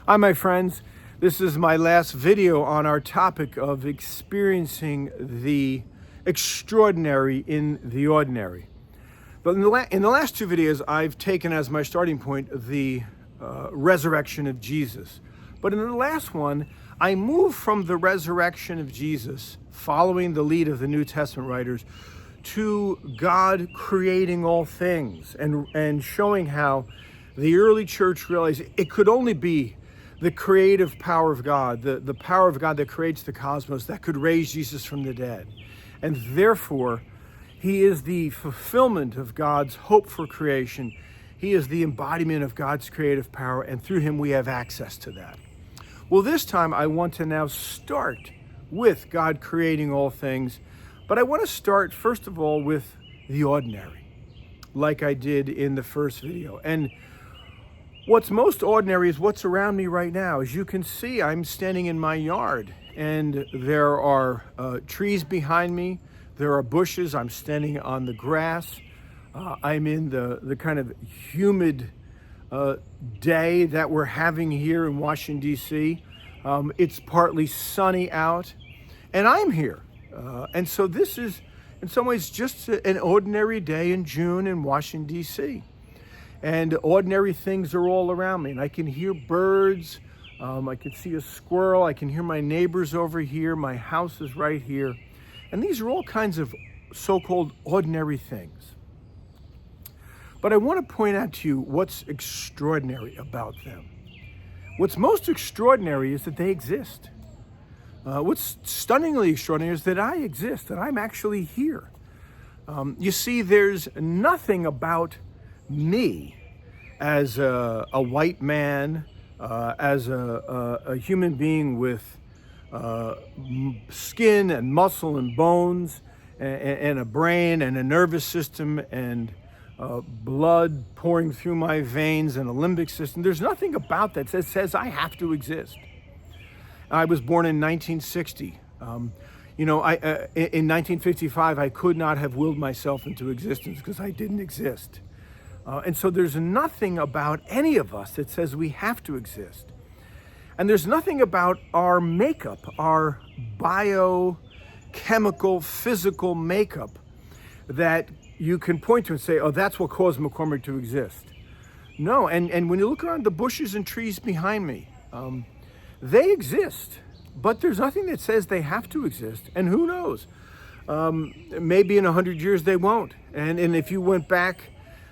Hi, my friends. This is my last video on our topic of experiencing the extraordinary in the ordinary. But in the last two videos, I've taken as my starting point the resurrection of Jesus. But in the last one, I moved from the resurrection of Jesus, following the lead of the New Testament writers, to God creating all things and showing how the early church realized it could only be the creative power of God, the power of God that creates the cosmos, that could raise Jesus from the dead. And therefore, he is the fulfillment of God's hope for creation. He is the embodiment of God's creative power, and through him we have access to that. Well, this time I want to now start with God creating all things, but I want to start first of all with the ordinary, like I did in the first video. And what's most ordinary is what's around me right now. As you can see, I'm standing in my yard, and there are trees behind me. There are bushes. I'm standing on the grass. I'm in the kind of humid day that we're having here in Washington, D.C. It's partly sunny out, and I'm here. And so this is, in some ways, just an ordinary day in June in Washington, D.C. And ordinary things are all around me. And I can hear birds. I can see a squirrel. I can hear my neighbors over here. My house is right here. And these are all kinds of so-called ordinary things. But I want to point out to you what's extraordinary about them. What's most extraordinary is that they exist. What's stunningly extraordinary is that I exist, that I'm actually here. You see, there's nothing about me as a white man, as a human being with skin and muscle and bones and a brain and a nervous system and blood pouring through my veins and a limbic system. There's nothing about that says I have to exist. I was born in 1960. In 1955, I could not have willed myself into existence because I didn't exist. And so there's nothing about any of us that says we have to exist. And there's nothing about our makeup, our biochemical, physical makeup that you can point to and say, oh, that's what caused McCormick to exist. No, and when you look around the bushes and trees behind me, they exist, but there's nothing that says they have to exist. And who knows? Maybe in 100 years they won't. And if you went back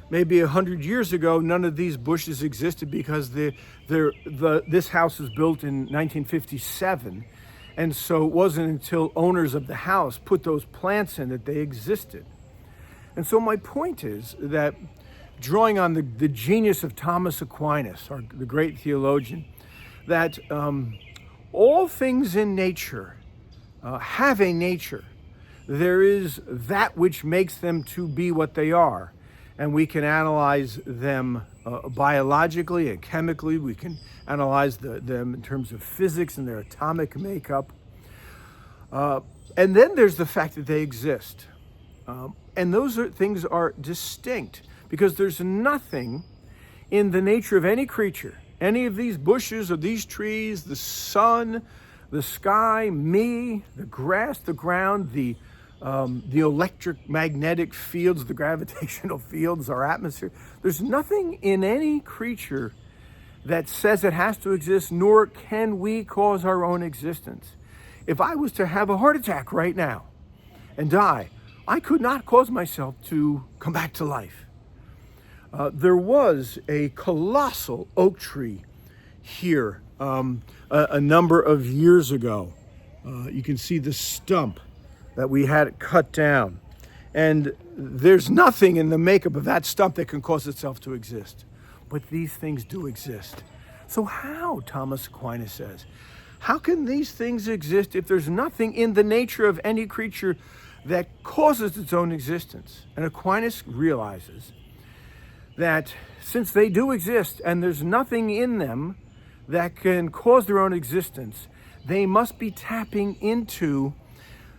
maybe 100 years ago, none of these bushes existed because this house was built in 1957. And so it wasn't until owners of the house put those plants in that they existed. And so my point is that, drawing on the genius of Thomas Aquinas, the great theologian, that all things in nature have a nature. There is that which makes them to be what they are. And we can analyze them biologically and chemically. We can analyze them in terms of physics and their atomic makeup. And then there's the fact that they exist. And those things are distinct because there's nothing in the nature of any creature, any of these bushes or these trees, the sun, the sky, me, the grass, the ground, the electric magnetic fields, the gravitational fields, our atmosphere. There's nothing in any creature that says it has to exist, nor can we cause our own existence. If I was to have a heart attack right now and die, I could not cause myself to come back to life. There was a colossal oak tree here a number of years ago. You can see the stump that we had cut down. And there's nothing in the makeup of that stump that can cause itself to exist. But these things do exist. So how, Thomas Aquinas says, how can these things exist if there's nothing in the nature of any creature that causes its own existence? And Aquinas realizes that since they do exist and there's nothing in them that can cause their own existence, they must be tapping into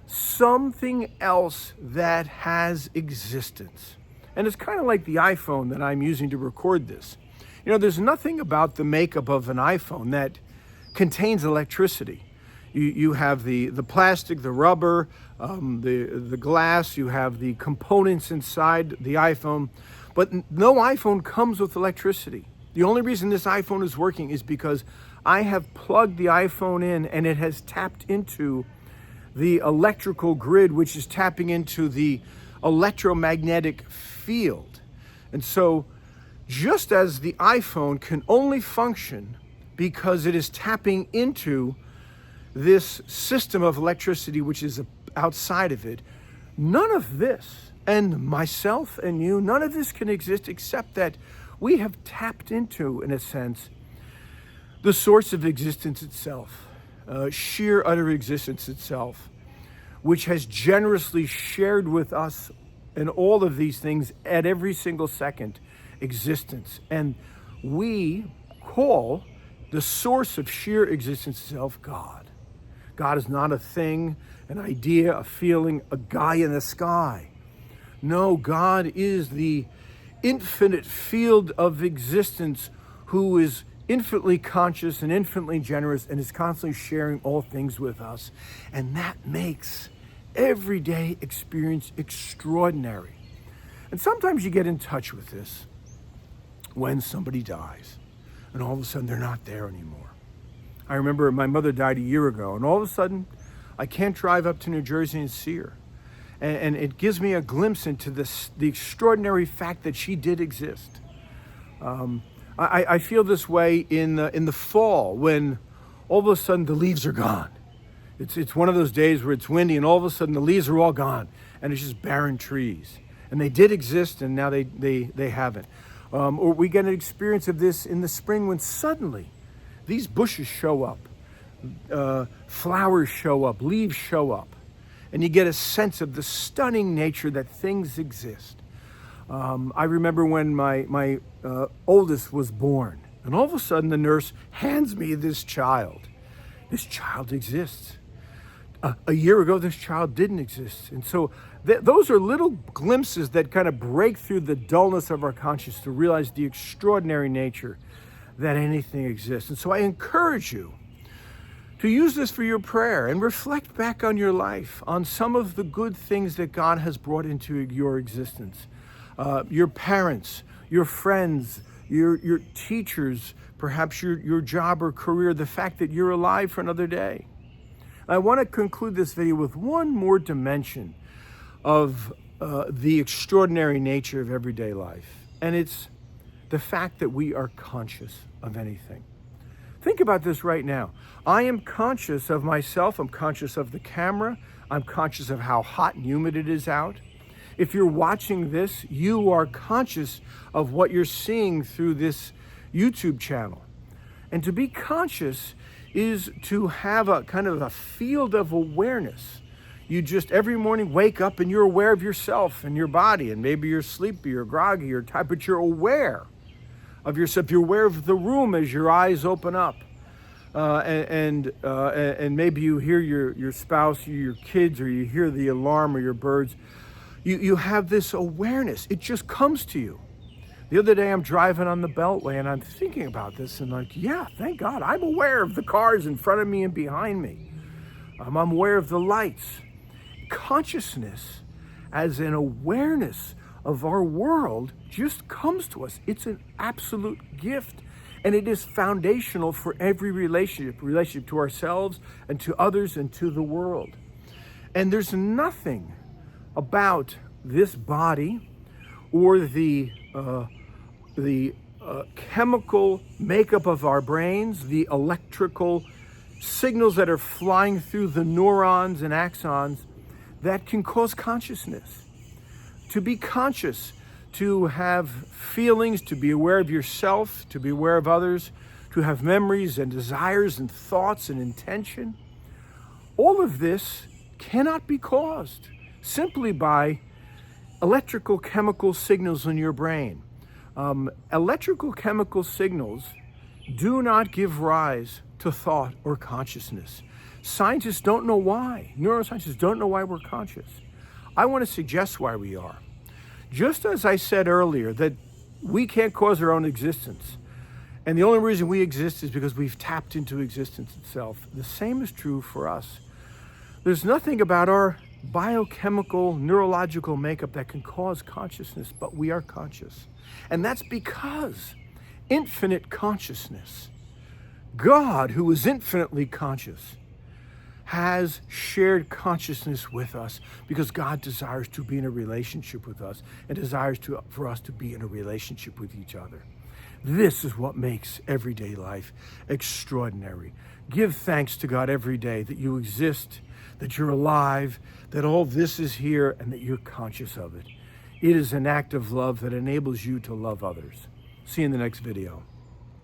something else that has existence. And it's kind of like the iPhone that I'm using to record this. There's nothing about the makeup of an iPhone that contains electricity. You have the plastic, the rubber, the glass, you have the components inside the iPhone, but no iPhone comes with electricity. The only reason this iPhone is working is because I have plugged the iPhone in and it has tapped into the electrical grid, which is tapping into the electromagnetic field. And so just as the iPhone can only function because it is tapping into this system of electricity which is outside of it, none of this, and myself and you, none of this can exist except that we have tapped into, in a sense, the source of existence itself, sheer utter existence itself, which has generously shared with us and all of these things at every single second existence. And we call the source of sheer existence itself God. God is not a thing, an idea, a feeling, a guy in the sky. No, God is the infinite field of existence who is infinitely conscious and infinitely generous and is constantly sharing all things with us. And that makes everyday experience extraordinary. And sometimes you get in touch with this when somebody dies and all of a sudden they're not there anymore. I remember my mother died a year ago and all of a sudden I can't drive up to New Jersey and see her. And it gives me a glimpse into the extraordinary fact that she did exist. I feel this way in the fall when all of a sudden the leaves are gone. It's one of those days where it's windy and all of a sudden the leaves are all gone and it's just barren trees. And they did exist and now they haven't. Or we get an experience of this in the spring when suddenly these bushes show up, flowers show up, leaves show up. And you get a sense of the stunning nature that things exist. I remember when my oldest was born, and all of a sudden the nurse hands me this child. This child exists. A year ago, this child didn't exist. And so those are little glimpses that kind of break through the dullness of our conscience to realize the extraordinary nature that anything exists. And so I encourage you to use this for your prayer and reflect back on your life, on some of the good things that God has brought into your existence. Your parents, your friends, your teachers, perhaps your job or career, the fact that you're alive for another day. I want to conclude this video with one more dimension of the extraordinary nature of everyday life, and it's the fact that we are conscious of anything. Think about this right now. I am conscious of myself. I'm conscious of the camera. I'm conscious of how hot and humid it is out. If you're watching this, you are conscious of what you're seeing through this YouTube channel. And to be conscious is to have a kind of a field of awareness. You just every morning wake up and you're aware of yourself and your body, and maybe you're sleepy or groggy or tired, but you're aware of yourself. You're aware of the room as your eyes open up, and maybe you hear your spouse, your kids, or you hear the alarm or your birds. You have this awareness. It just comes to you. The other day I'm driving on the Beltway and I'm thinking about this and like, yeah, thank God I'm aware of the cars in front of me and behind me. I'm aware of the lights. Consciousness as an awareness of our world just comes to us. It's an absolute gift, and it is foundational for every relationship to ourselves and to others and to the world. And there's nothing about this body or the chemical makeup of our brains, the electrical signals that are flying through the neurons and axons that can cause consciousness. To be conscious, to have feelings, to be aware of yourself, to be aware of others, to have memories and desires and thoughts and intention. All of this cannot be caused simply by electrical chemical signals in your brain. Electrical chemical signals do not give rise to thought or consciousness. Scientists don't know why. Neuroscientists don't know why we're conscious. I want to suggest why we are. Just as I said earlier that we can't cause our own existence, And the only reason we exist is because we've tapped into existence itself. The same is true for us. There's nothing about our biochemical, neurological makeup that can cause consciousness, but we are conscious. And that's because infinite consciousness, God, who is infinitely conscious, has shared consciousness with us because God desires to be in a relationship with us and desires for us to be in a relationship with each other. This is what makes everyday life extraordinary. Give thanks to God every day that you exist, that you're alive, that all this is here, and that you're conscious of it. It is an act of love that enables you to love others. See you in the next video.